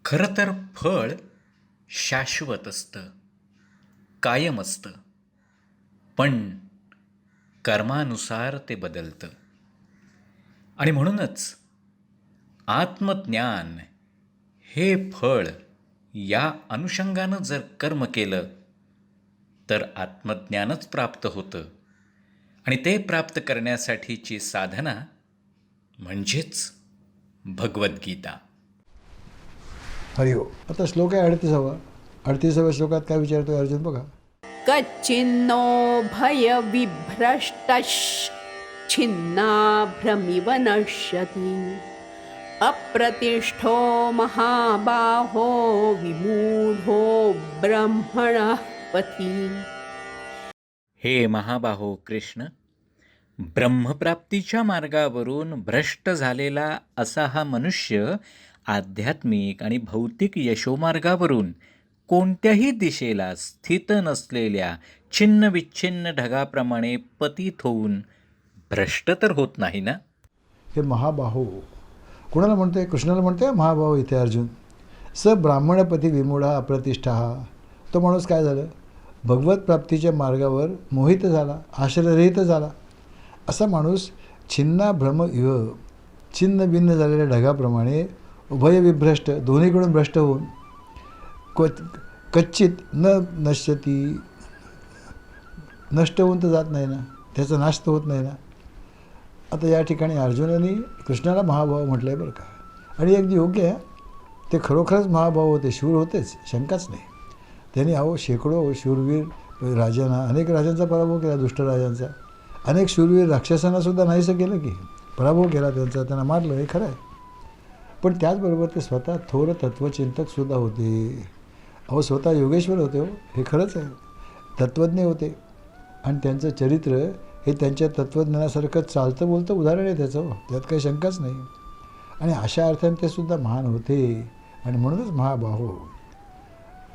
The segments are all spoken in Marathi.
खरं तर फळ शाश्वत असतं, कायम असतं, पण कर्मानुसार ते बदलतं. आणि म्हणूनच आत्मज्ञान हे फळ या अनुषंगानं जर कर्म केलं तर आत्मज्ञानच प्राप्त होतं. आणि ते प्राप्त करण्यासाठीची साधना म्हणजेच भगवद्गीता. हरि ओम. आता श्लोक आहे 38. 38व्या श्लोकात काय विचारतोय अर्जुन बघा. कच्चिन्नो भयविभ्रष्टच्छिन्नाभ्रमिव नश्यति अप्रतिष्ठो महाबाहो विमूढो ब्रह्मणः पथि. हे महाबाहो कृष्ण, ब्रह्मप्राप्तीच्या मार्गावरून भ्रष्ट झालेला असा हा मनुष्य आध्यात्मिक आणि भौतिक यशोमार्गावरून कोणत्याही दिशेला स्थित नसलेल्या छिन्न विच्छिन्न ढगाप्रमाणे पतित होऊन भ्रष्ट तर होत नाही ना. हे महाबाहो कोणाला म्हणतोय? कृष्णाला म्हणतोय महाबाहो इथे अर्जुन. स ब्राह्मणपती विमूढा अप्रतिष्ठा. तो माणूस काय झालं? भगवत प्राप्तीच्या मार्गावर मोहित झाला, आश्रयरहित झाला. असा माणूस छिन्ना भ्रम इव, छिन्न भिन्न झालेल्या ढगाप्रमाणे उभयविभ्रष्ट, दोन्हीकडून भ्रष्ट होऊन कच्चित न नश्यती, नष्ट होऊन तर जात नाही ना, त्याचा नाश तर होत नाही ना. आता या ठिकाणी अर्जुनाने कृष्णाला महाभाव म्हटलं आहे बरं का. आणि अगदी योग्य आहे. ते खरोखरच महाभाव होते, शूर होतेच, शंकाच नाही. त्यांनी शेकडो शूरवीर राजांना, अनेक राजांचा पराभव केला, दुष्ट राजांचा. अनेक शूरवीर राक्षसांनासुद्धा नाहीसं केलं की, पराभव केला त्यांचा, त्यांना मारलं, हे खरं आहे. पण त्याचबरोबर ते स्वतः थोर तत्त्वचिंतकसुद्धा होते. स्वतः योगेश्वर होते हो, हे खरंच आहे. तत्त्वज्ञ होते आणि त्यांचं चरित्र हे त्यांच्या तत्त्वज्ञानासारखं चालतं बोलतं उदाहरण आहे त्याचं, त्यात काही शंकाच नाही. आणि अशा अर्थाने ते सुद्धा महान होते आणि म्हणूनच महाबाहो.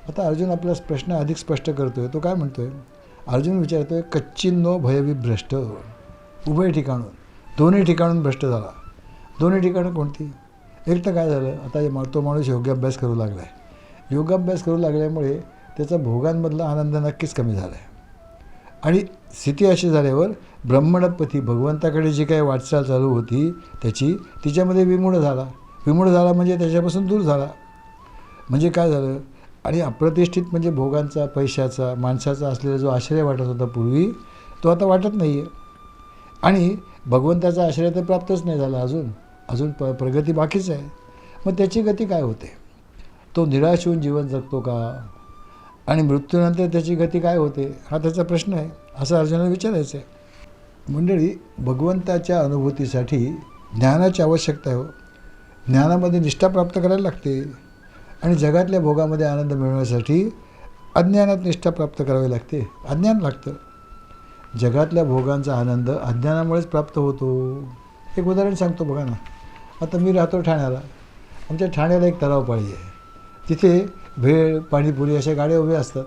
आता अर्जुन आपला प्रश्न अधिक स्पष्ट करतोय. तो काय म्हणतोय? अर्जुन विचारतोय, कच्चिन्नो भयविभ्रष्ट, उभय ठिकाणून, दोन्ही ठिकाणून भ्रष्ट झाला. दोन्ही ठिकाणं कोणती? एक तर काय झालं, आता तो माणूस योगाभ्यास करू लागला आहे. योगाभ्यास करू लागल्यामुळे त्याचा भोगांमधला आनंद नक्कीच कमी झाला आहे. आणि स्थिती अशी झाल्यावर ब्रह्मणपथी, भगवंताकडे जी काही वाटचाल चालू होती तिच्यामध्ये विमूढ झाला. विमूढ झाला म्हणजे त्याच्यापासून दूर झाला. म्हणजे काय झालं? आणि अप्रतिष्ठित म्हणजे भोगांचा, पैशाचा, माणसाचा असलेला जो आश्रय वाटत होता पूर्वी, तो आता वाटत नाही आहे. आणि भगवंताचा आश्रय तर प्राप्तच नाही झाला अजून प्रगती बाकीच आहे. मग त्याची गती काय होते? तो निराश होऊन जीवन जगतो का? आणि मृत्यूनंतर त्याची गती काय होते? हा त्याचा प्रश्न आहे, असं अर्जुनाला विचारायचं आहे. मंडळी, भगवंताच्या अनुभूतीसाठी ज्ञानाची आवश्यकता आहे. ज्ञानामध्ये निष्ठा प्राप्त करायला लागते. आणि जगातल्या भोगामध्ये आनंद मिळवण्यासाठी अज्ञानात निष्ठा प्राप्त करावी लागते, अज्ञान लागतं. जगातल्या भोगांचा आनंद अज्ञानामुळेच प्राप्त होतो. एक उदाहरण सांगतो बघा ना. आता मी राहतो ठाण्याला. आमच्या ठाण्याला एक तलावपाळी आहे. तिथे भेळ, पाणीपुरी अशा गाड्या उभ्या असतात.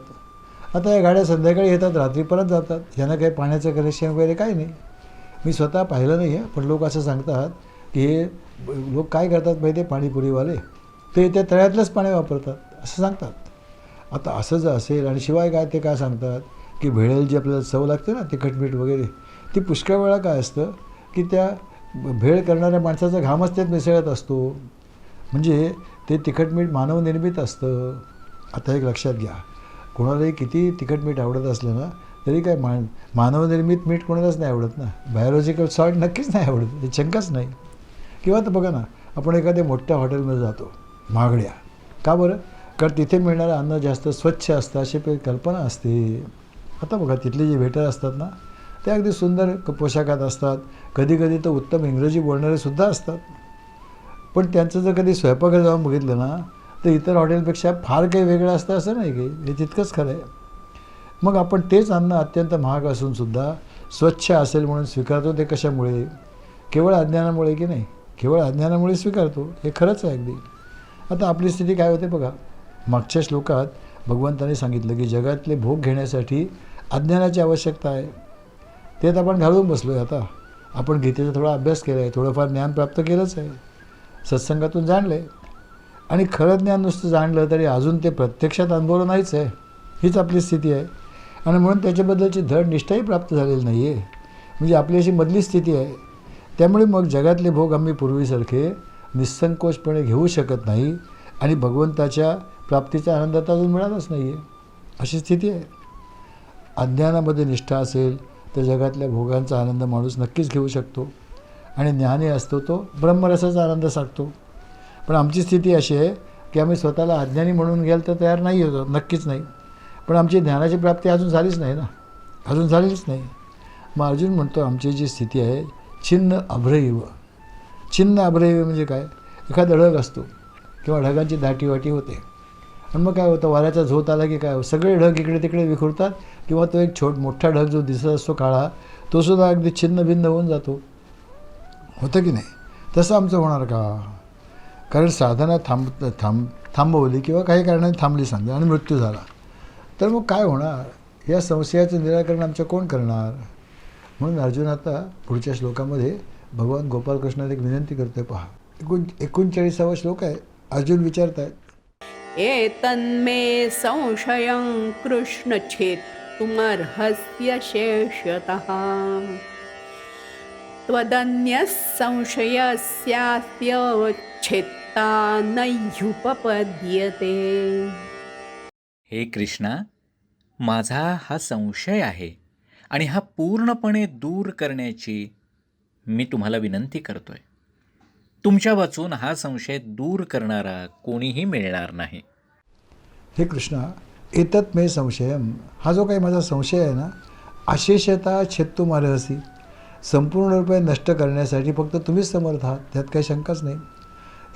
आता या गाड्या संध्याकाळी येतात, रात्री परत जातात. यांना काही पाण्याचं कनेक्शन वगैरे काही नाही. मी स्वतः पाहिलं नाही आहे, पण लोक असं सांगतात की हे लोक काय करतात माहिती आहे, पाणीपुरीवाले ते त्या तळ्यातलंच पाणी वापरतात असं सांगतात. आता असं जर असेल, आणि शिवाय काय ते काय सांगतात की भेळेल जी आपल्याला चव लागते ना, तिखट मीठ वगैरे, ती पुष्कळ वेळा काय असतं की त्या भेळ करणाऱ्या माणसाचा घामच त्यात मिसळत असतो. म्हणजे ते तिखट मीठ मानवनिर्मित असतं. आता एक लक्षात घ्या, कोणालाही किती तिखट मीठ आवडत असलं ना, तरी काय मानवनिर्मित मीठ कोणालाच नाही आवडत ना. बायोलॉजिकल सॉल्ट नक्कीच नाही आवडत, हे शंकाच नाही. किंवा तर बघा ना, आपण एखाद्या मोठ्या हॉटेलमध्ये जातो, महागड्या, का बरं? कारण तिथे मिळणारं अन्न जास्त स्वच्छ असतं अशी कल्पना असते. आता बघा, तिथले जे वेटर असतात ना, ते अगदी सुंदर पोशाखात असतात. कधी कधी तर उत्तम इंग्रजी बोलणारेसुद्धा असतात. पण त्यांचं जर कधी स्वयंपाकघर जाऊन बघितलं ना, तर इतर हॉटेलपेक्षा फार काही वेगळं असतं असं नाही की, हे तितकंच खरं आहे. मग आपण तेच अन्न अत्यंत महाग असूनसुद्धा स्वच्छ असेल म्हणून स्वीकारतो. ते कशामुळे? केवळ अज्ञानामुळे की नाही? केवळ अज्ञानामुळे स्वीकारतो, हे खरंच आहे अगदी. आता आपली स्थिती काय होते बघा. मागच्या श्लोकात भगवंताने सांगितलं की जगातले भोग घेण्यासाठी अज्ञानाची आवश्यकता आहे. तेच आपण घालून बसलो आहे. आता आपण गीतेचा थोडा अभ्यास केला आहे, थोडंफार ज्ञान प्राप्त केलंच आहे, सत्संगातून जाणलं आहे. आणि खरं ज्ञान नुसतं जाणलं तरी अजून ते प्रत्यक्षात अनुभवलं नाहीच आहे. हीच आपली स्थिती आहे. आणि म्हणून त्याच्याबद्दलची धड निष्ठाही प्राप्त झालेली नाही आहे. म्हणजे आपली अशी मधली स्थिती आहे. त्यामुळे मग जगातले भोग आम्ही पूर्वीसारखे निस्संकोचपणे घेऊ शकत नाही आणि भगवंताच्या प्राप्तीचा आनंद आता अजून मिळालाच नाही आहे. अशी स्थिती आहे. अज्ञानामध्ये निष्ठा असेल तर जगातल्या भोगांचा आनंद माणूस नक्कीच घेऊ शकतो आणि ज्ञानी असतो तो ब्रह्मरसाचा आनंद साधतो. पण आमची स्थिती अशी आहे की आम्ही स्वतःला अज्ञानी म्हणून घ्यायला तर तयार नाही होतो, नक्कीच नाही. पण आमची ज्ञानाची प्राप्ती अजून झालीच नाही ना, अजून झालीच नाही. मग अर्जुन म्हणतो आमची जी स्थिती आहे छिन्न अभ्रैव. छिन्न अभ्रैव म्हणजे काय? एखादा ढग असतो किंवा ढगांची दाटीवाटी होते आणि मग काय होतं, वाऱ्याचा झोत आला की काय सगळे ढग इकडे तिकडे विखुरतात किंवा तो एक मोठा ढग जो दिसत असतो काळा तो सुद्धा अगदी छिन्न भिन्न होऊन जातो. होतं की नाही? तसं आमचं होणार का? कारण साधना थांबवली किंवा काही कारणाने थांबली समजा आणि मृत्यू झाला तर मग काय होणार? या संशयाचं निराकरण आमचं कोण करणार? म्हणून अर्जुन आता पुढच्या श्लोकामध्ये भगवान गोपालकृष्णाला एक विनंती करतोय. पहा 39वा श्लोक आहे. अर्जुन विचारत आहेत, एतन्मे संशयं कृष्ण छेत्तुमर्हस्य शेषतः त्वदन्यः संशयस्यास्य छेत्ता नैयुपपद्यते. हे कृष्णा, माझा हा संशय आहे आणि हा पूर्णपणे दूर करण्याची मी तुम्हाला विनंती करतोय. तुमच्या वाचून हा संशय दूर करणारा कोणीही मिळणार नाही. हे कृष्णा, एतत् मे संशयम, हा जो काही माझा संशय आहे ना, अशेषता छेत्तुमर्हसि, संपूर्ण रूपे नष्ट करण्यासाठी फक्त तुम्हीच समर्थ आहात, त्यात काही शंकाच नाही.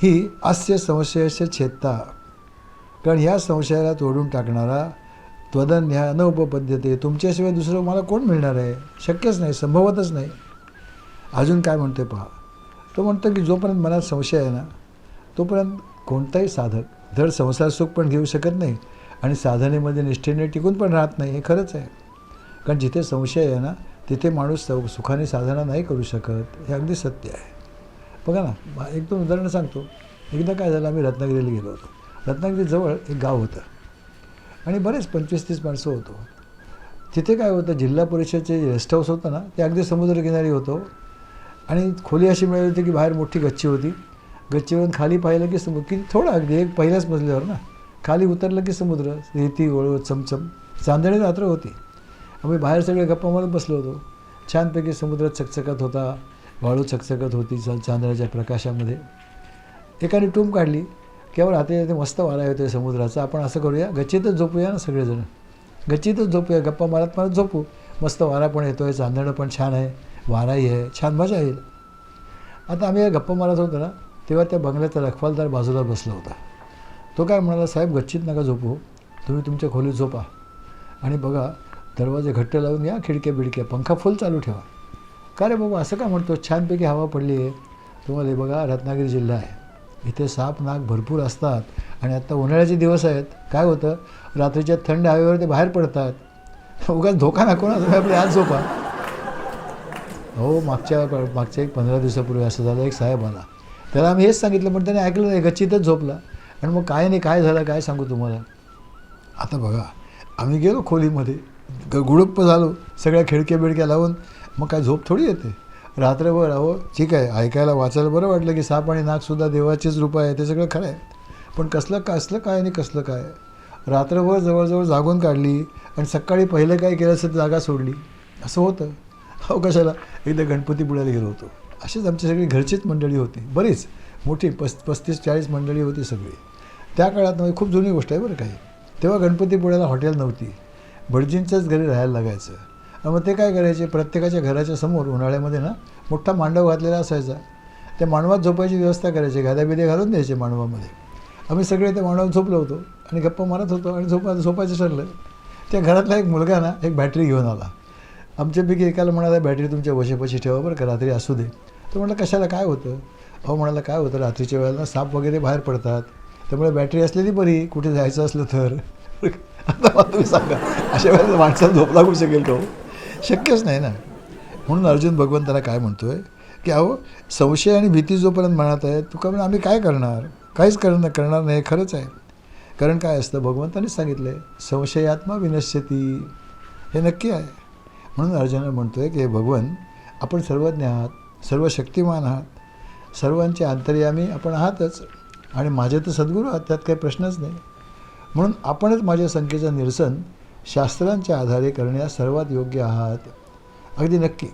ही अस्य संशयस्य छेत्ता, कारण ह्या संशयाला तोडून टाकणारा त्वदन्य न उपपद्यते, तुमच्याशिवाय दुसरं मला कोण मिळणार आहे? शक्यच नाही, संभवतच नाही. अजून काय म्हणते पहा. तो म्हणतो की जोपर्यंत मनात संशय आहे ना तोपर्यंत कोणताही साधक धड संसार सुख पण घेऊ शकत नाही आणि साधनेमध्ये निष्ठेने टिकून पण राहत नाही. हे खरंच आहे. कारण जिथे संशय आहे ना तिथे माणूस सुखाने साधना नाही करू शकत. हे अगदी सत्य आहे. बघा ना, एक दोन उदाहरणं सांगतो. एकदा काय झालं, आम्ही रत्नागिरीला गेलो होतो. रत्नागिरीजवळ एक गाव होतं आणि बरेच 25-30 माणसं होतो. तिथे काय होतं, जिल्हा परिषदचे रेस्ट हाऊस होतं ना ते अगदी समुद्रकिनारी होतं आणि खोली अशी मिळाली होती की बाहेर मोठी गच्ची होती. गच्चीवरून खाली पाहिलं की की थोडं अगदी एक पहिल्याच मजल्यावर ना, खाली उतरलं की समुद्र, रेती वळवत चमचम, चांदणी रात्र होती. आम्ही बाहेर सगळे गप्पा मारत बसलो होतो. छानपैकी समुद्र चकचकत होता, वाळू चकचकत होती चांदण्याच्या प्रकाशामध्ये. एकाने टूम काढली केवळ आता येते मस्त वारा येतोय समुद्राचा, आपण असं करूया गच्चीतच झोपूया ना, सगळेजण गच्चीतच झोपूया, गप्पा मारत मारत झोपू. मस्त वारा पण येतोय, चांदणं पण छान आहे, वाराही आहे, छान मजा येईल. आता आम्ही गप्पा मारत होतो ना तेव्हा त्या बंगल्याचा रखवालदार बाजूला बसला होता. तो काय म्हणाला, साहेब गच्चीत नका झोपू, तुम्ही तुमच्या खोलीत झोपा आणि बघा दरवाजे घट्ट लावून या, खिडक्या बिडक्या पंखा फुल चालू ठेवा. का रे बाबा असं का म्हणतो, छानपैकी हवा पडली आहे. तुम्हाला हे बघा रत्नागिरी जिल्हा आहे, इथे साप नाग भरपूर असतात आणि आत्ता उन्हाळ्याचे दिवस आहेत. काय होतं, रात्रीच्या थंड हवेवर ते बाहेर पडतात. उगाच धोका नको ना, तुम्ही आपले आज झोपा. हो, मागच्या एक 15 दिवसापूर्वी असं झालं. एक साहेब आला, त्याला आम्ही हेच सांगितलं पण त्याने ऐकलं नाही, गच्चीतच झोपला. आणि मग काय नाही काय झालं काय सांगू तुम्हाला. आता बघा आम्ही गेलो खोलीमध्ये, गुडुप्प झालो, सगळ्या खिडक्या बिडक्या लावून. मग काय झोप थोडी येते रात्रभर. अहो ठीक आहे, ऐकायला वाचायला बरं वाटलं की साप आणि नागसुद्धा देवाचीच रूपं आहे, ते सगळं खरं आहे. पण कसलं काय आणि कसलं काय, रात्रभर जवळजवळ जागून काढली आणि सकाळी पहिलं काय केलं असं जागा सोडली. असं होतं. हो कशाला. एकदा गणपतीपुळ्याला गेलो होतो. अशीच आमची सगळी घरचीच मंडळी होती, बरीच मोठी 35-40 मंडळी होती सगळी. त्या काळात म्हणजे खूप जुनी गोष्ट आहे बरं काही. तेव्हा गणपतीपुळ्याला हॉटेल नव्हती, भटजींच्याच घरी राहायला लागायचं. मग ते काय करायचे, प्रत्येकाच्या घराच्या समोर उन्हाळ्यामध्ये ना मोठा मांडव घातलेला असायचा. त्या मांडवात झोपायची व्यवस्था करायची, गाद्या बिद्या घालून द्यायचे मांडवामध्ये. आम्ही सगळे त्या मांडवात झोपलो होतो आणि गप्पा मारत होतो आणि झोपायचं ठरलं. त्या घरातला एक मुलगा ना एक बॅटरी घेऊन आला. आमच्यापैकी एकाला म्हणाला, बॅटरी तुमच्या वशेपाशी ठेवा बरं का, रात्री असू दे. तो म्हणाला कशाला, काय होतं. अहो म्हणाला काय होतं, रात्रीच्या वेळेला साप वगैरे बाहेर पडतात, त्यामुळे बॅटरी असलेली बरी कुठे जायचं असलं तर. आता मला तुम्ही सांगा अशा वेळेला माणसाला झोप लागू शकेल तो, शक्यच नाही ना. म्हणून अर्जुन भगवंताला काय म्हणतो आहे की अहो संशय आणि भीती जोपर्यंत मनात आहे, तुका म्हणजे आम्ही काय करणार. काहीच करणार नाही, खरंच आहे. कारण काय असतं, भगवंतांनी सांगितलं आहे, संशयात्मा विनश्यती, हे नक्की आहे. म्हणून अर्जुन म्हणतो आहे की हे भगवन, आपण सर्वज्ञ आहात, सर्व शक्तिमान आहात, सर्वांचे अंतर्यामी आपण आहातच, आणि माझे तर सद्गुरू आहात, त्यात काही प्रश्नच नाही. म्हणून आपणच माझ्या शंकेचं निरसन शास्त्रांच्या आधारे करण्यास सर्वात योग्य आहात, अगदी नक्की.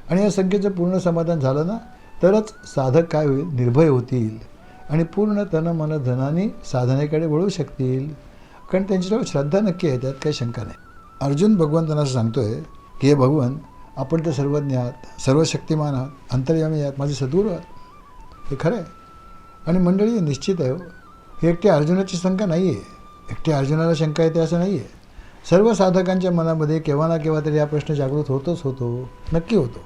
आणि या शंकेचं पूर्ण समाधान झालं ना, तरच साधक काय होईल, निर्भय होतील आणि पूर्ण तन मन धनाने साधनेकडे वळू शकतील. कारण त्यांच्याजवळ श्रद्धा नक्की आहे, त्यात काही शंका नाही. अर्जुन भगवंतांना असं सांगतो आहे की हे भगवन, आपण तर सर्वज्ञ आहात, सर्व शक्तिमान आहात, अंतर्यामी आहात, माझे सद्गुरू आहात, हे खरं आहे. आणि मंडळी निश्चित आहे, ही एकटी अर्जुनाची शंका नाही आहे, एकटी अर्जुनाला शंका येते असं नाही आहे. सर्व साधकांच्या मनामध्ये केव्हा ना केव्हा तरी हा प्रश्न जागृत होतो, नक्की होतो.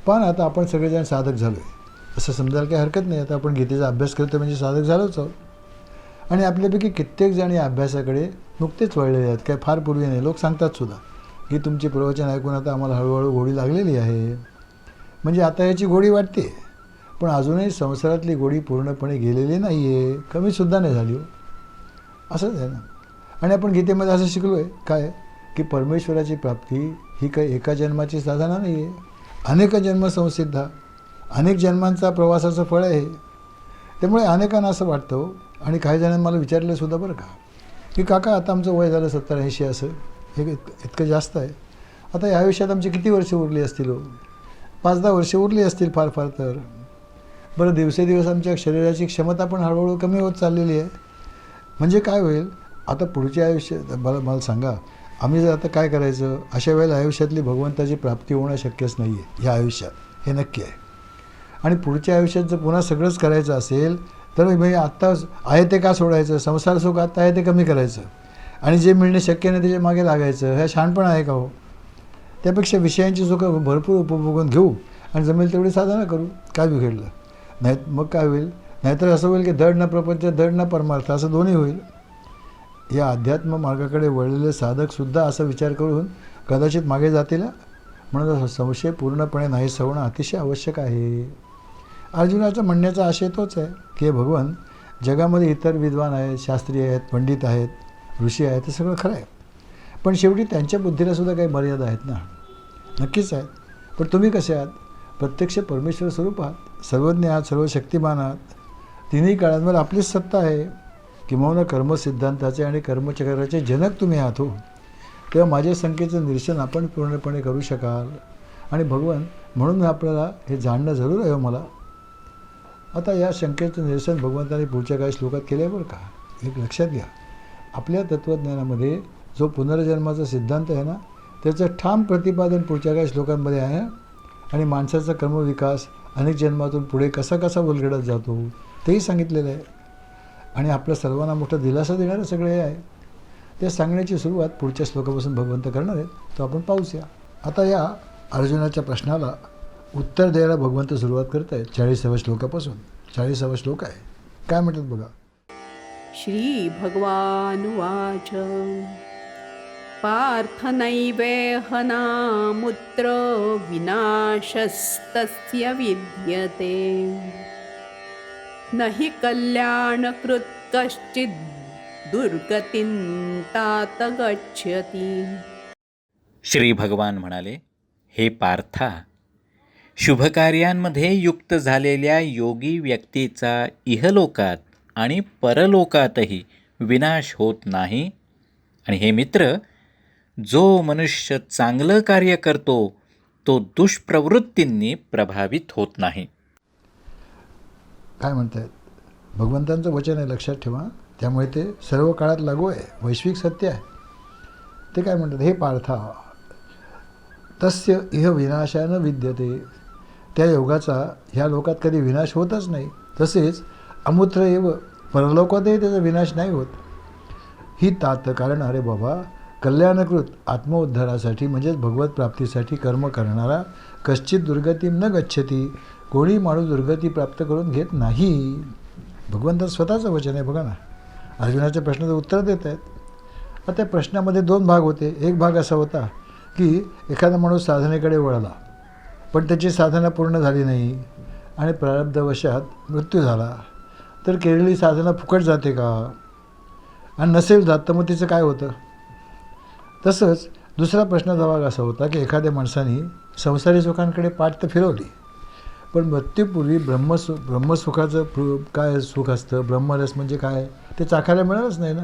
पण आता आपण सगळेजण साधक झालो आहे असं समजायला काही हरकत नाही. आता आपण गीतेचा अभ्यास करतो म्हणजे साधक झालोच आहोत. आणि आपल्यापैकी कित्येक जण या अभ्यासाकडे नुकतेच वळलेले आहेत, काय फार पूर्वी नाही. लोक सांगतात सुद्धा की तुमची प्रवचन ऐकून आता आम्हाला हळूहळू गोडी लागलेली आहे. म्हणजे आता याची गोडी वाटते, पण अजूनही संसारातली गोडी पूर्णपणे गेलेली नाही आहे, कमीसुद्धा नाही झाली हो, असंच आहे ना. आणि आपण गीतेमध्ये असं शिकलो आहे काय, की परमेश्वराची प्राप्ती ही काही एका जन्माची साधना नाही आहे, अनेक जन्म संसिद्धा, अनेक जन्मांचा प्रवासाचं फळ आहे. त्यामुळे अनेकांना असं वाटतं हो, आणि काही जणांनी मला विचारलं सुद्धा बरं का, की काका आता आमचं वय झालं 70-80 असं, हे इतकं जास्त आहे, आता या आयुष्यात आमची किती वर्ष उरली असतील हो, 5-10 वर्ष उरली असतील फार फार तर. बरं, दिवसेदिवस आमच्या शरीराची क्षमता पण हळूहळू कमी होत चाललेली आहे. म्हणजे काय होईल आता पुढच्या आयुष्यात, मला सांगा, आम्ही जर आता काय करायचं, अशा वेळेला आयुष्यातली भगवंताची प्राप्ती होणं शक्यच नाही आहे ह्या आयुष्यात, हे नक्की आहे. आणि पुढच्या आयुष्यात जर पुन्हा सगळंच करायचं असेल तर म्हणजे आत्ता आहे ते का सोडायचं, संसार सुख आत्ता आहे ते कमी करायचं, आणि जे मिळणे शक्य नाही त्याच्या मागे लागायचं, ह्या शहाणपण आहे का हो? त्यापेक्षा विषयांची सुखं भरपूर उपभोगून घेऊ आणि जमेल तेवढी साधना करू, काय बिघडलं नाही. मग काय होईल, नाहीतर असं होईल की धड न प्रपंच धड न परमार्थ, असं दोन्ही होईल. या अध्यात्म मार्गाकडे वळलेले साधकसुद्धा असा विचार करून कदाचित मागे जातील. म्हणून संशय पूर्णपणे नाहीसा होणं अतिशय आवश्यक आहे. अर्जुनाचं म्हणण्याचा आशय तोच आहे की हे भगवान, जगामध्ये इतर विद्वान आहेत, शास्त्री आहेत, पंडित आहेत, ऋषी आहेत, ते सगळं खरं आहे, पण शेवटी त्यांच्या बुद्धीलासुद्धा काही मर्यादा आहेत ना, नक्कीच आहेत. पण तुम्ही कसे आहात, प्रत्यक्ष परमेश्वर स्वरूप आहात, सर्वज्ञ आहात, सर्व शक्तिमान आहात, तिन्ही काळांवर आपलीच सत्ता आहे. किंवा कर्मसिद्धांताचे आणि कर्मचक्राचे जनक तुम्ही आहात हो. तेव्हा माझ्या शंकेचं निरसन आपण पूर्णपणे करू शकाल. आणि भगवान, म्हणून आपल्याला हे जाणणं जरूर आहे मला. आता या शंकेचं निरसन भगवंतांनी पुढच्या काही श्लोकात केलं आहे बरं का. एक लक्षात घ्या, आपल्या तत्त्वज्ञानामध्ये जो पुनर्जन्माचा सिद्धांत आहे ना, त्याचं ठाम प्रतिपादन पुढच्या काही श्लोकांमध्ये आहे. आणि माणसाचा कर्मविकास अनेक जन्मातून पुढे कसा कसा उलगडत जातो तेही सांगितलेलं आहे. आणि आपल्या सर्वांना मोठा दिलासा देणारं सगळं हे आहे. ते सांगण्याची सुरुवात पुढच्या श्लोकापासून भगवंत करणार आहेत, तो आपण पाहूया. आता या अर्जुनाच्या प्रश्नाला उत्तर द्यायला भगवंत सुरुवात करत आहेत 40व्या श्लोकापासून. 40वा श्लोक आहे, काय म्हणतात बघा. श्री भगवानुवाच पार्थ नैवेहनामुत्र विनाशस्तस्य विद्यते न हि कल्याणकृत् कश्चित् दुर्गतिं तात गच्छति. श्री भगवान म्हणाले, हे पार्था, शुभकार्यांमध्ये युक्त झालेल्या योगी व्यक्तीचा इहलोकात आणि परलोकातही विनाश होत नाही. आणि हे मित्र, जो मनुष्य चांगलं कार्य करतो तो दुष्प्रवृत्तींनी प्रभावित होत नाही. काय म्हणतायत, भगवंतांचं वचन आहे, लक्षात ठेवा. त्यामुळे ते सर्व काळात लागू आहे, वैश्विक सत्य आहे. ते काय म्हणतात, हे पार्था, तस्य इह विनाशानं विद्यते, त्या योगाचा ह्या लोकात कधी विनाश होतच नाही. तसेच अमुत्र एव, परलोकातही त्याचा विनाश नाही होत. ही तात, कारण अरे बाबा, कल्याणकृत आत्मोद्धारासाठी म्हणजेच भगवत प्राप्तीसाठी कर्म करणारा कश्चित दुर्गती न गच्छती, कोणी माणूस दुर्गती प्राप्त करून घेत नाही. भगवंत स्वतःचं वचन आहे बघा ना. अर्जुनाच्या प्रश्नाचं उत्तर देत आहेत. आता त्या प्रश्नामध्ये 2 भाग होते. एक भाग असा होता की एखादा माणूस साधनेकडे वळला, पण त्याची साधना पूर्ण झाली नाही आणि प्रारब्धवशात मृत्यू झाला. तर केलेली साधना फुकट जाते का? आणि नसेल जात तर मग तिचं काय होतं? तसंच दुसरा प्रश्नाचा भाग असा होता की एखाद्या माणसाने संसारी सुखांकडे पाठ तर फिरवली, पण मृत्यूपूर्वी ब्रह्मसुखाचं काय सुख असतं, ब्रह्मरस म्हणजे काय ते चाखायला मिळालंच नाही ना.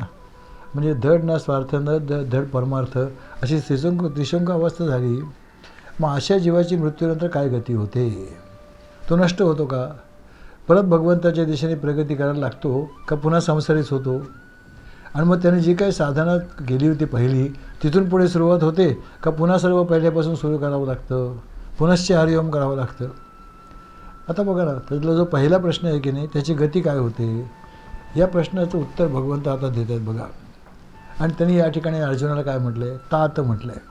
म्हणजे धड ना स्वार्थ न धड परमार्थ अशी त्रिशंकू अवस्था झाली. मग अशा जीवाची मृत्यूनंतर काय गती होते? तो नष्ट होतो का? परत भगवंताच्या दिशेने प्रगती करायला लागतो का पुन्हा संसारीच होतो? आणि मग त्याने जी काही साधना केली होती पहिली तिथून पुढे सुरुवात होते का पुन्हा सर्व पहिल्यापासून सुरू करावं लागतं, पुनश्च हरिओम करावं लागतं? आता बघा ना, त्यातला जो पहिला प्रश्न आहे की नाही त्याची गती काय होते, या प्रश्नाचं उत्तर भगवंत आता देत आहेत बघा. आणि त्यांनी या ठिकाणी अर्जुनाला काय म्हटलं आहे? तात म्हटलं आहे.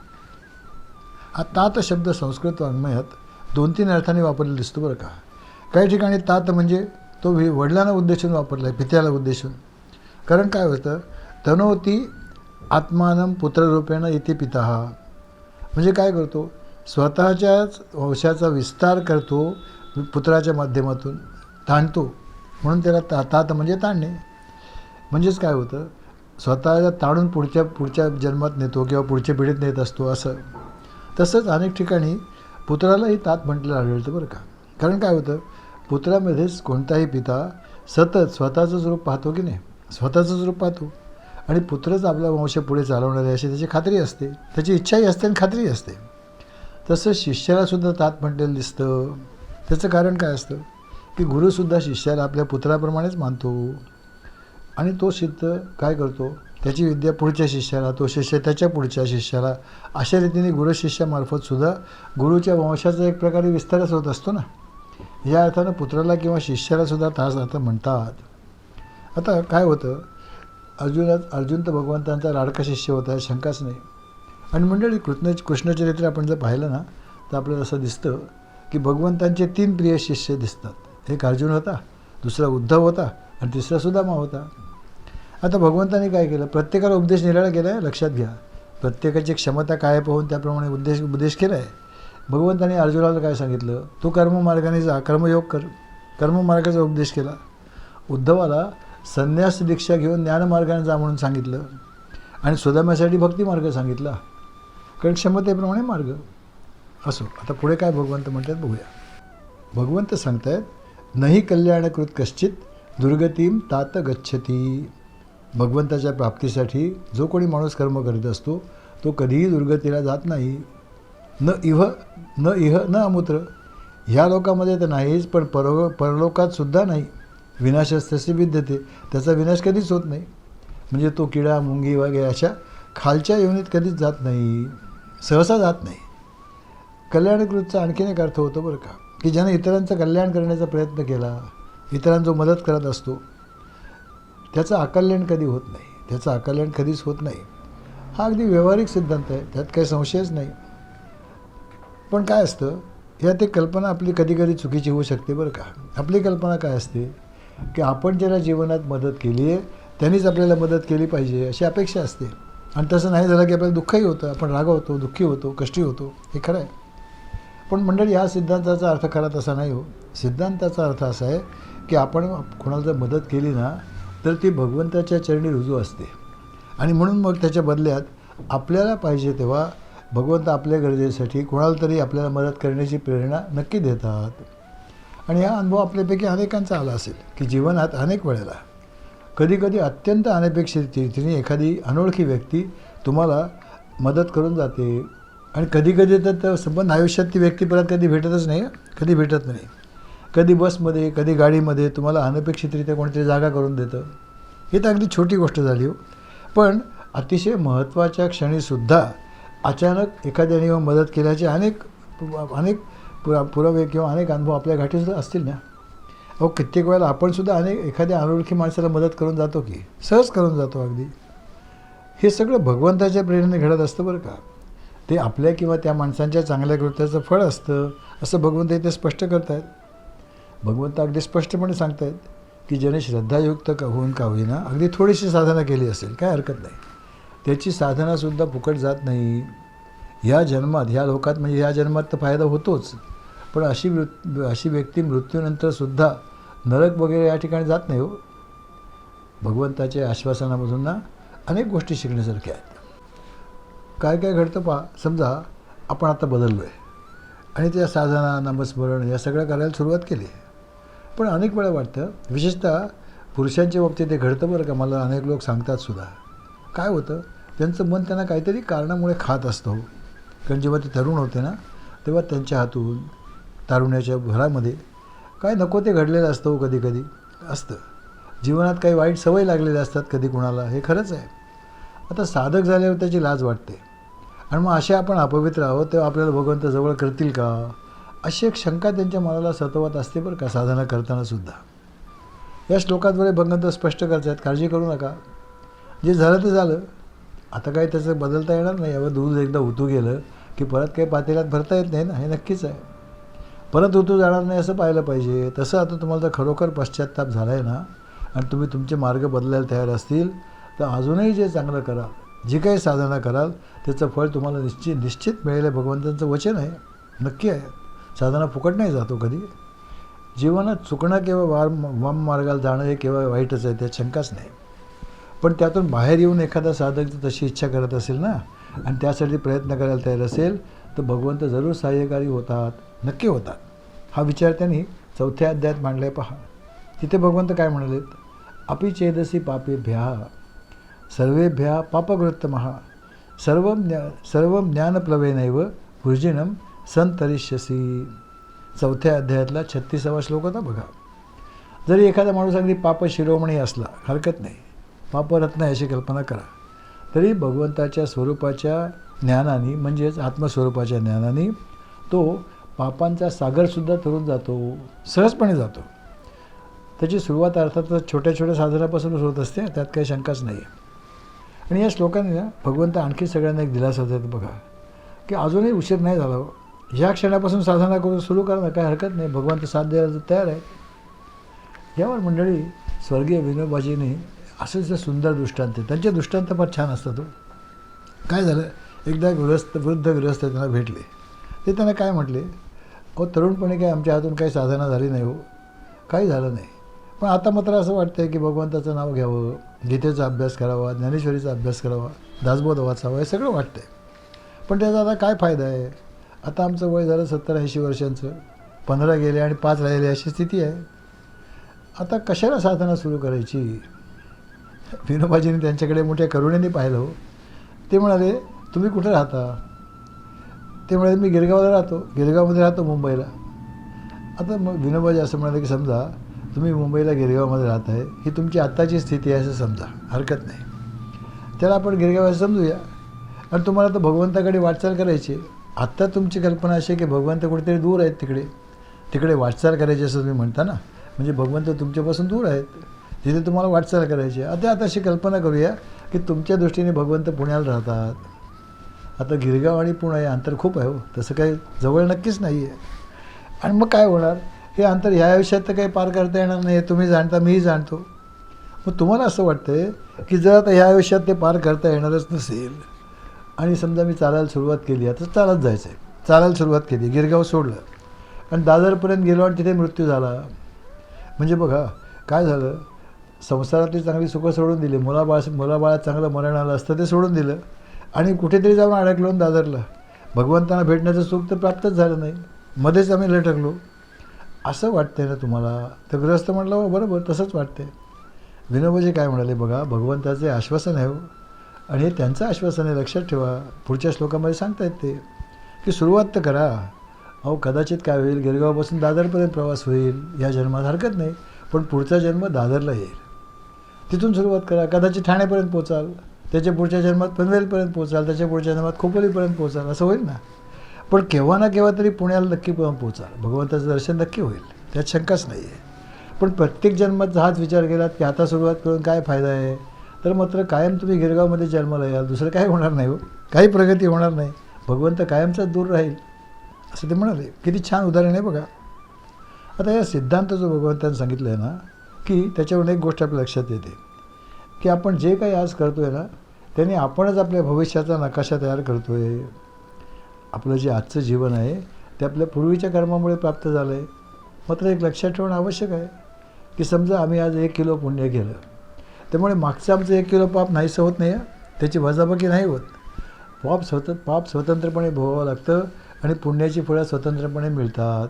हा तात शब्द संस्कृत वाङ्मयात 2-3 अर्थाने वापरलेला दिसतो बरं का. काही ठिकाणी तात म्हणजे तो वडिलांना उद्देशून वापरला आहे, पित्याला उद्देशून. कारण काय होतं, तनोती आत्मानं पुत्ररूपेण इति पिता. म्हणजे काय करतो, स्वतःच्याच वंशाचा विस्तार करतो पुत्राच्या माध्यमातून, ताणतो, म्हणून त्याला तात म्हणजे ताणणे. म्हणजेच काय होतं, स्वतःला ताणून पुढच्या जन्मात नेतो किंवा पुढच्या पिढीत नेत असतो असं. तसंच अनेक ठिकाणी पुत्रालाही तात म्हटलेलं आढळतं बरं का. कारण काय होतं, पुत्रामध्येच कोणताही पिता सतत स्वतःचंच रूप पाहतो की नाही, स्वतःचंच रूप पाहतो आणि पुत्रच आपला वंश पुढे चालवणार आहे अशी त्याची खात्री असते, त्याची इच्छाही असते आणि खात्रीही असते. तसं शिष्यालासुद्धा तात म्हटलेलं दिसतं. त्याचं कारण काय असतं की गुरुसुद्धा शिष्याला आपल्या पुत्राप्रमाणेच मानतो आणि तो सिद्ध काय करतो, त्याची विद्या पुढच्या शिष्याला, तो शिष्य त्याच्या पुढच्या शिष्याला, अशा रीतीने गुरुशिष्यामार्फतसुद्धा गुरुच्या वंशाचा एक प्रकारे विस्तारच होत असतो ना. या अर्थानं पुत्राला किंवा शिष्यालासुद्धा तास आता म्हणतात. आता काय होतं, अर्जुन तर भगवंतांचा लाडका शिष्य होता, शंकाच नाही. आणि मंडळी कृष्णचरित्र आपण जर पाहिलं ना तर आपल्याला असं दिसतं की भगवंतांचे 3 प्रिय शिष्य दिसतात. एक अर्जुन होता, दुसरा उद्धव होता आणि तिसरा सुदामा होता. आता भगवंतांनी काय केलं, प्रत्येकाला उपदेश निराळा केला आहे, लक्षात घ्या. प्रत्येकाची क्षमता काय पाहून त्याप्रमाणे उपदेश केला आहे. भगवंतांनी अर्जुनाला काय सांगितलं, तू कर्ममार्गाने जा, कर्मयोग कर, कर्ममार्गाचा उपदेश केला. उद्धवाला संन्यास दीक्षा घेऊन ज्ञानमार्गाने जा म्हणून सांगितलं आणि सुदाम्यासाठी भक्तिमार्ग सांगितला, कारण क्षमतेप्रमाणे मार्ग असो. आता पुढे काय भगवंत म्हणतात बघूया. भगवंत सांगतायत, नाही कल्याणकृत कश्चित दुर्गतीम तात गच्छती. भगवंताच्या प्राप्तीसाठी जो कोणी माणूस कर्म करीत असतो तो कधीही दुर्गतीला जात नाही. न इह न अमूत्र. ह्या लोकामध्ये तर नाहीच, पण परलोकात सुद्धा नाही. विनाशस्तस्य विद्यते. त्याचा विनाश कधीच होत नाही. म्हणजे तो किडा मुंगी वगैरे अशा खालच्या योनीत कधीच जात नाही, सहसा जात नाही. कल्याणकृतचा आणखीन एक अर्थ होतो बरं का, की ज्याने इतरांचं कल्याण करण्याचा प्रयत्न केला, इतरांचा मदत करत असतो, त्याचं अकल्याण कधी होत नाही, त्याचं अकल्याण कधीच होत नाही. हा अगदी व्यावहारिक सिद्धांत आहे, त्यात काही संशयच नाही. पण काय असतं, यात एक कल्पना आपली कधी कधी चुकीची होऊ शकते बरं का. आपली कल्पना काय असते की आपण ज्याला जीवनात मदत केली आहे त्यांनीच आपल्याला मदत केली पाहिजे अशी अपेक्षा असते. आणि तसं नाही झालं की आपल्याला दुःखही होतं, आपण रागावतो, दुःखी होतो, कष्टी होतो, हे खरं आहे. पण मंडळी, हा सिद्धांताचा अर्थ खरा तसा नाही हो. सिद्धांताचा अर्थ असा आहे की आपण कोणाला जर मदत केली ना तर ती भगवंताच्या चरणी रुजू असते. आणि म्हणून मग त्याच्या बदल्यात आपल्याला पाहिजे तेव्हा भगवंत आपल्या गरजेसाठी कोणाला तरी आपल्याला मदत करण्याची प्रेरणा नक्की देतात. आणि हा अनुभव आपल्यापैकी अनेकांचा आला असेल की जीवनात अनेक वेळेला कधीकधी अत्यंत अनपेक्षित रीतीने एखादी अनोळखी व्यक्ती तुम्हाला मदत करून जाते. आणि कधीकधी तर संबंध आयुष्यात ती व्यक्ती परत कधी भेटतच नाही, कधी भेटत नाही. कधी बसमध्ये, कधी गाडीमध्ये तुम्हाला अनपेक्षितरित्या कोणतरी जागा करून देतं. ही तर अगदी छोटी गोष्ट झाली हो. पण अतिशय महत्त्वाच्या क्षणीसुद्धा अचानक एखाद्याने येऊन मदत केल्याचे अनेक पुरावे किंवा अनेक अनुभव आपल्या गाठीसुद्धा असतील ना. अहो, कित्येक वेळेला आपणसुद्धा एखाद्या अनोळखी माणसाला मदत करून जातो की सहज करून जातो अगदी. हे सगळं भगवंताच्या प्रेरणेने घडत असतं बरं का. ते आपल्या किंवा त्या माणसांच्या चांगल्या कृत्याचं फळ असतं असं भगवंत इथे स्पष्ट करत आहेत. भगवंत अगदी स्पष्टपणे सांगत आहेत की ज्याने श्रद्धायुक्त होऊन का होईना अगदी थोडीशी साधना केली असेल, काय हरकत नाही, त्याची साधनासुद्धा फुकट जात नाही. ह्या जन्मात, ह्या लोकात, म्हणजे ह्या जन्मात तर फायदा होतोच, पण अशी व्यक्ती मृत्यूनंतरसुद्धा नरक वगैरे या ठिकाणी जात नाही हो. भगवंताच्या आश्वासनामधून ना अनेक गोष्टी शिकण्यासारख्या आहेत. काय काय घडतं पहा. समजा आपण आता बदललो आहे आणि त्या साधना नामस्मरण या सगळं करायला सुरुवात केली आहे. पण अनेक वेळा वाटतं, विशेषतः पुरुषांच्या बाबतीत ते घडतं बरं का. मला अनेक लोक सांगतात सुद्धा. काय होतं, त्यांचं मन त्यांना काहीतरी कारणामुळे खात असतं. कारण जेव्हा ते तरुण होते ना, तेव्हा त्यांच्या हातून तारुण्याच्या भरामध्ये काय नको ते घडलेलं असतं हो. कधी कधी असतं जीवनात काही वाईट सवय लागलेल्या असतात कधी कुणाला. हे खरंच आहे. आता साधक झाल्यावर त्याची लाज वाटते आणि मग असे आपण अपवित्र आहोत तेव्हा आपल्याला भगवंत जवळ करतील का, अशी एक शंका त्यांच्या मनाला सतवत असते बरं का, साधना करताना सुद्धा. या श्लोकाद्वारे भगवंत स्पष्ट करतात, काळजी करू नका. जे झालं ते झालं. आता काही त्याचं बदलता येणार नाही. यावर दूध एकदा उतू गेलं की परत काही पातेल्यात भरता येत नाही ना, हे नक्कीच आहे. परत उतू जाणार नाही असं पाहिलं पाहिजे. तसं आता तुम्हाला जर खरोखर पश्चात्ताप झाला आहे ना आणि तुम्ही तुमचे मार्ग बदलायला तयार असतील तर अजूनही जे चांगलं कराल, जी काही साधना कराल त्याचं फळ तुम्हाला निश्चित मिळेल. हे भगवंतांचं वचन आहे, नक्की आहे. साधना फुकट नाही जातो कधी. जीवनात चुकणं किंवा वाम मार्गाला जाणं हे केव्हा वाईटच आहे, त्यात शंकाच नाही. पण त्यातून बाहेर येऊन एखादा साधक जर तशी इच्छा करत असेल ना आणि त्यासाठी प्रयत्न करायला तयार असेल तर भगवंत जरूर सहाय्यकारी होतात, नक्की होतात. हा विचार त्यांनी 4थ्या अध्यायात मांडलाय पहा. तिथे भगवंत काय म्हणालेत, अपि चेदसी पापेभ्यः सर्वेभ्यः पापकृत्तमः सर्वं ज्ञानप्लवेनैव वृजिनं संतरिष्यसी. 4थ्या अध्यायातला 36वा श्लोक होता बघा. जरी एखादा माणूस अगदी पाप शिरोमणी असला, हरकत नाही, पापरत्न अशी कल्पना करा, तरी भगवंताच्या स्वरूपाच्या ज्ञानाने म्हणजेच आत्मस्वरूपाच्या ज्ञानाने तो पापांचा सागरसुद्धा तरून जातो, सहजपणे जातो. त्याची सुरुवात अर्थातच छोट्या छोट्या साधनापासूनच होत असते, त्यात काही शंकाच नाही आहे. आणि या श्लोकाने ना भगवंत आणखी सगळ्यांना एक दिलासा देतात बघा, की अजूनही उशीर नाही झाला. ह्या क्षणापासून साधना करून सुरू करा ना, काय हरकत नाही. भगवंत साथ द्यायला तयार आहे. यावर मंडळी स्वर्गीय विनोबाजीने असं जे सुंदर दृष्टांत आहे, त्यांचे दृष्टांत फार छान असतात. काय झालं, एकदा वृद्ध गृहस्थ त्यांना भेटले. ते त्यांना काय म्हटले, अहो तरुणपणे काय आमच्या हातून काही साधना झाली नाही हो, काही झालं नाही. पण आता मात्र असं वाटतं आहे की भगवंताचं नाव घ्यावं, गीतेचा अभ्यास करावा, ज्ञानेश्वरीचा अभ्यास करावा, दासबोध वाचावा, हे सगळं वाटतं आहे. पण त्याचा आता काय फायदा आहे. आता आमचं वय झालं 70-80 वर्षांचं, 15 गेले आणि 5 राहिले अशी स्थिती आहे. आता कशाला साधना सुरू करायची. विनोबाजींनी त्यांच्याकडे मोठ्या करुणेने पाहिलं हो. ते म्हणाले, तुम्ही कुठे राहता. ते म्हणाले, मी गिरगावला राहतो. गिरगावमध्ये राहतो मुंबईला. आता मग विनोबाजी असं म्हणाले की समजा तुम्ही मुंबईला गिरगावमध्ये राहत आहे, ही तुमची आत्ताची स्थिती आहे असं समजा, हरकत नाही. त्याला आपण गिरगाव असं समजूया. आणि तुम्हाला तर भगवंताकडे वाटचाल करायची. आत्ता तुमची कल्पना अशी आहे की भगवंत कुठेतरी दूर आहेत, तिकडे वाटचाल करायची असं तुम्ही म्हणता ना, म्हणजे भगवंत तुमच्यापासून दूर आहेत, तिथे तुम्हाला वाटचाल करायची. आता अशी कल्पना करूया की तुमच्या दृष्टीने भगवंत पुण्याला राहतात. आता गिरगाव आणि पुणे हे अंतर खूप आहे हो, तसं काही जवळ नक्कीच नाही आहे. आणि मग काय होणार, हे अंतर ह्या आयुष्यात तर काही पार करता येणार नाही, तुम्ही जाणता, मीही जाणतो. मग तुम्हाला असं वाटतं आहे की जर आता ह्या आयुष्यात ते पार करता येणारच नसेल आणि समजा मी चालायला सुरुवात केली, आता चालत जायचं आहे, चालायला सुरुवात केली, गिरगाव सोडलं आणि दादरपर्यंत गेलो आणि तिथे मृत्यू झाला, म्हणजे बघा काय झालं. संसारातली चांगली सुखं सोडून दिली, मुलाबाळात चांगलं मरण आलं असतं ते सोडून दिलं आणि कुठेतरी जाऊन अडकलो दादरला. भगवंतांना भेटण्याचं सुख तर प्राप्तच झालं नाही, मध्येच आम्ही लटकलो. असं वाटतंय ना तुम्हाला. तर गृहस्थ म्हटलं, हो बरोबर तसंच वाटतंय. विनोबाजी काय म्हणाले बघा, भगवंताचे आश्वासन आहे हो, आणि हे त्यांचं आश्वासन आहे, लक्षात ठेवा. पुढच्या श्लोकामध्ये सांगतायत ते की सुरुवात तर करा. अहो कदाचित काय होईल, गिरगावपासून दादरपर्यंत प्रवास होईल, या जन्मात हरकत नाही, पण पुढचा जन्म दादरला येईल, तिथून सुरुवात करा. कदाचित ठाण्यापर्यंत पोचाल, त्याच्या पुढच्या जन्मात पनवेलपर्यंत पोचाल, त्याच्या पुढच्या जन्मात खोपोलीपर्यंत पोचाल, असं होईल ना. पण केव्हा ना केव्हा तरी पुण्याला नक्की पोचाल, भगवंताचं दर्शन नक्की होईल, त्यात शंकाच नाही आहे. पण प्रत्येक जन्मात हाच विचार केलात की आता सुरुवात करून काय फायदा आहे, तर मात्र कायम तुम्ही गिरगावमध्ये जन्माला याल, दुसरं काही होणार नाही हो, काही प्रगती होणार नाही, भगवंत कायमचाच दूर राहील, असं ते म्हणाले. किती छान उदाहरण आहे बघा. आता या सिद्धांत जो भगवंतांनी सांगितलं आहे ना, की त्याच्यावरून एक गोष्ट आपल्या लक्षात येते की आपण जे काही आज करतो आहे ना, त्याने आपणच आपल्या भविष्याचा नकाशा तयार करतो आहे. आपलं जे आजचं जीवन आहे ते आपल्या पूर्वीच्या कर्मामुळे प्राप्त झालं आहे. मात्र एक लक्षात ठेवणं आवश्यक आहे की समजा आम्ही आज 1 किलो पुण्य केलं त्यामुळे मागचं आमचं 1 किलो पाप नाहीसं होत नाही. त्याची वजाबाकी नाही होत. पाप स्वतंत्रपणे भोगावं लागतं आणि पुण्याची फळं स्वतंत्रपणे मिळतात.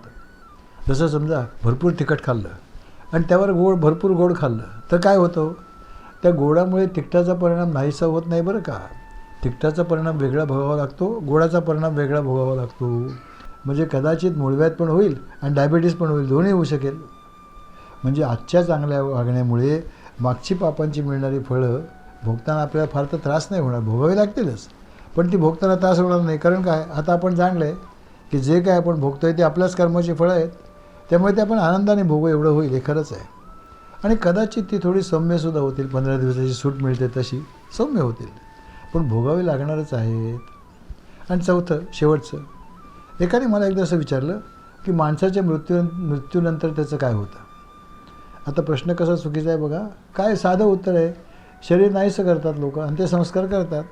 जसं समजा भरपूर तिखट खाल्लं आणि त्यावर भरपूर गोड खाल्लं तर काय होतं? त्या गोडामुळे तिखटाचा परिणाम नाहीसा होत नाही बरं का. तिखटाचा परिणाम वेगळा भोगावा लागतो, गोडाचा परिणाम वेगळा भोगावा लागतो. म्हणजे कदाचित मूळव्याध पण होईल आणि डायबिटीस पण होईल, दोन्ही होऊ शकेल. म्हणजे आजच्या चांगल्या वागण्यामुळे मागची पापांची मिळणारी फळं भोगताना आपल्याला फार तर त्रास नाही होणार, भोगावी लागतीलच. पण ती भोगताना त्रास होणार नाही. कारण काय, आता आपण जाणलं आहे की जे काय आपण भोगतो आहे ते आपल्याच कर्माची फळं आहेत. त्यामुळे ते आपण आनंदाने भोगू एवढं होईल, हे खरंच आहे. आणि कदाचित ती थोडी सौम्यसुद्धा होतील. 15 दिवसाची सूट मिळते तशी सौम्य होतील, पण भोगावी लागणारच आहेत. आणि चौथं शेवटचं, एकाने मला एकदा असं विचारलं की माणसाच्या मृत्यूनंतर त्याचं काय होतं. आता प्रश्न कसा चुकीचा आहे बघा. काय साधं उत्तर आहे, शरीर नाहीसं करतात लोक आणि ते संस्कार करतात.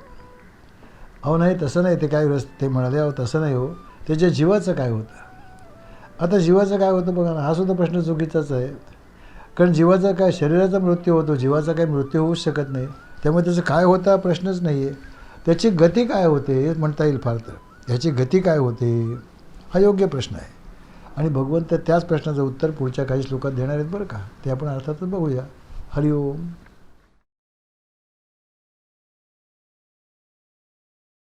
अहो नाही, तसं नाही. ते काय ते म्हणाले, अहो तसं नाही हो, त्याच्या जीवाचं काय होतं. आता जीवाचं काय होतं बघा ना, हा सुद्धा प्रश्न चुकीचाच आहे. कारण जीवाचा काय, शरीराचा मृत्यू होतो, जीवाचा काही मृत्यू होऊच शकत नाही. त्यामुळे त्याचं काय होतं हा प्रश्नच नाही आहे. त्याची गती काय होते म्हणता येईल फार तर. ह्याची गती काय होते हा योग्य प्रश्न आहे. आणि भगवंत त्याच प्रश्नाचं उत्तर पुढच्या काही श्लोकात देणार आहेत बरं का. ते आपण अर्थातच बघूया. हरिओम.